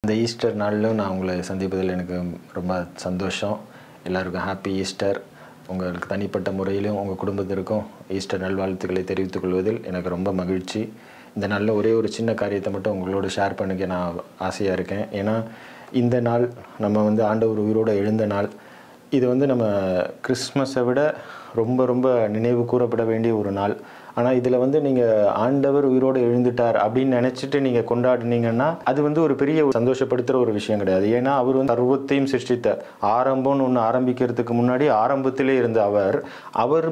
இந்த ஈஸ்டர் நாளிலும் நான் உங்களை சந்திப்பதில் எனக்கு ரொம்ப சந்தோஷம். எல்லாருக்கும் ஹாப்பி ஈஸ்டர். உங்களுக்கு தனிப்பட்ட முறையிலும் உங்கள் குடும்பத்திற்கும் ஈஸ்டர் நல்வாழ்த்துக்களை தெரிவித்துக் கொள்வதில் எனக்கு ரொம்ப மகிழ்ச்சி. இந்த நாளில் ஒரே ஒரு சின்ன காரியத்தை மட்டும் உங்களோட ஷேர் பண்ணிக்க நான் ஆசையாக இருக்கேன். ஏன்னா இந்த நாள் நம்ம ஆண்டவர் உயிரோடு எழுந்த நாள். இது நம்ம கிறிஸ்மஸை விட ரொம்ப ரொம்ப நினைவு கூறப்பட வேண்டிய ஒரு நாள். ஆனால் இதில் நீங்கள் ஆண்டவர் உயிரோடு எழுந்துட்டார் அப்படின்னு நினச்சிட்டு நீங்கள் கொண்டாடினீங்கன்னா அது ஒரு பெரிய சந்தோஷப்படுத்துகிற ஒரு விஷயம் கிடையாது. ஏன்னா அவர் சர்வத்தையும் சிருஷ்டித்த ஆரம்பம்னு ஒன்று ஆரம்பிக்கிறதுக்கு முன்னாடி ஆரம்பத்திலே இருந்த அவர்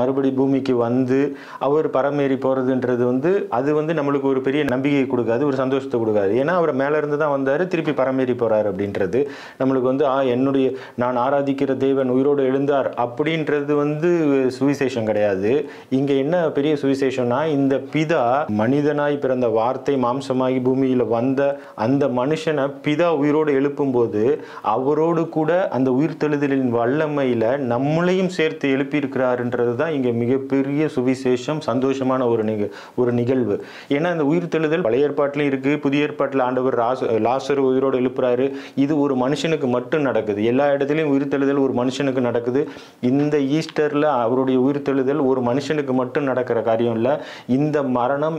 மறுபடி பூமிக்கு வந்து அவர் பரமேறி போகிறதுன்றது அது நம்மளுக்கு ஒரு பெரிய நம்பிக்கையை கொடுக்காது, ஒரு சந்தோஷத்தை கொடுக்காது. ஏன்னா அவர் மேலே இருந்து தான் வந்தார், திருப்பி பரமேறி போகிறார் அப்படின்றது நம்மளுக்கு நான் ஆராதிக்கிற தேவன் உயிரோடு எழுந்தார் அப்படின்றது சுவிசேஷம் கிடையாது. இங்கே என்ன பெரிய சுவிசேஷம்னா, இந்த பிதா மனிதனாய் பிறந்த வார்த்தை மாம்சமாகி பூமியில் வந்த அந்த மனுஷனை பிதா உயிரோடு எழுப்பும் போது அவரோடு கூட அந்த உயிர்த்தெழுதலின் வல்லமையில நம்மளையும் சேர்த்து எழுப்பியிருக்கிறாருன்றது தான் இங்கே மிகப்பெரிய சுவிசேஷம், சந்தோஷமான ஒரு நிகழ்வு. ஏன்னா இந்த உயிர்த்தெழுதல் பழைய ஏற்பாட்டிலும் இருக்கு, புதிய ஏற்பாட்டில் ஆண்டவர் லாசரு உயிரோடு எழுப்புறாரு. இது ஒரு மனுஷனுக்கு மட்டும் நடக்குது. எல்லா இடத்துலையும் உயிர்த்தெழுதல் ஒரு மனுஷனுக்கு நடக்குது. இந்த ஈஸ்டர்ல அவருடைய உயிர்த்தெழுதல் ஒரு மனுஷனுக்கு மட்டும் நடக்கிற காரியம் இல்லை. இந்த மரணம்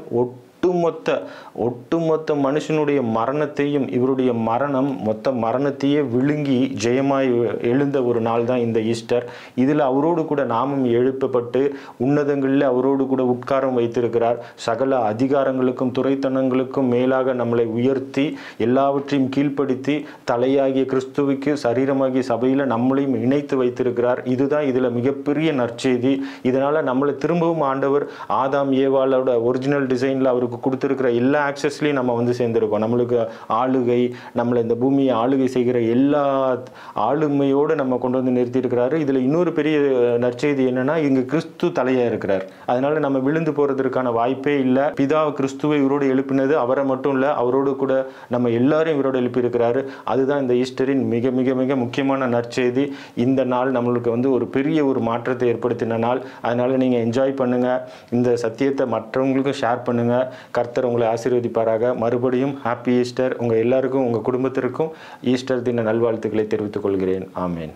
ஒட்டுமொத்த மனுஷனுடைய மரணத்தையும், இவருடைய மரணம் மொத்த மரணத்தையே விழுங்கி ஜெயமாய் எழுந்த ஒரு நாள் தான் இந்த ஈஸ்டர். இதில் அவரோடு கூட நாமும் எழுப்பப்பட்டு உன்னதங்களில் அவரோடு கூட உட்காரம் வைத்திருக்கிறார். சகல அதிகாரங்களுக்கும் துரைத்தனங்களுக்கும் மேலாக நம்மளை உயர்த்தி எல்லாவற்றையும் கீழ்ப்படுத்தி தலையாகிய கிறிஸ்துவுக்கு சரீரமாகிய சபையில் நம்மளையும் இணைத்து வைத்திருக்கிறார். இதுதான் இதில் மிகப்பெரிய நற்செய்தி. இதனால் நம்மளை திரும்பவும் ஆண்டவர் ஆதாம் ஏவாளோட ஒரிஜினல் டிசைனில் அவருக்கு கொடுத்துருக்கிற எல்லா ஆக்சஸ்லையும் நம்ம சேர்ந்துருக்கோம். நம்மளுக்கு ஆளுகை, நம்மளை இந்த பூமியை ஆளுகை செய்கிற எல்லா ஆளுமையோடு நம்ம கொண்டு நிறுத்தியிருக்கிறாரு. இதில் இன்னொரு பெரிய நற்செய்தி என்னன்னா, இங்கு கிறிஸ்து தலையாக இருக்கிறார். அதனால நம்ம விழுந்து போகிறதுக்கான வாய்ப்பே இல்லை. பிதா கிறிஸ்துவை இவரோடு எழுப்பினது அவரை மட்டும் இல்லை, அவரோடு கூட நம்ம எல்லாரையும் இவரோடு எழுப்பியிருக்கிறாரு. அதுதான் இந்த ஈஸ்டரின் மிக மிக மிக முக்கியமான நற்செய்தி. இந்த நாள் நம்மளுக்கு ஒரு பெரிய ஒரு மாற்றத்தை ஏற்படுத்தின நாள். அதனால நீங்கள் என்ஜாய் பண்ணுங்க, இந்த சத்தியத்தை மற்றவங்களுக்கும் ஷேர் பண்ணுங்க. கர்த்தர் உங்களை ஆசீர்வதிப்பாராக. மறுபடியும் ஹாப்பி ஈஸ்டர். உங்கள் எல்லாருக்கும், உங்கள் குடும்பத்திற்கும் ஈஸ்டர் தின நல்வாழ்த்துக்களை தெரிவித்துக் கொள்கிறேன். ஆமேன்.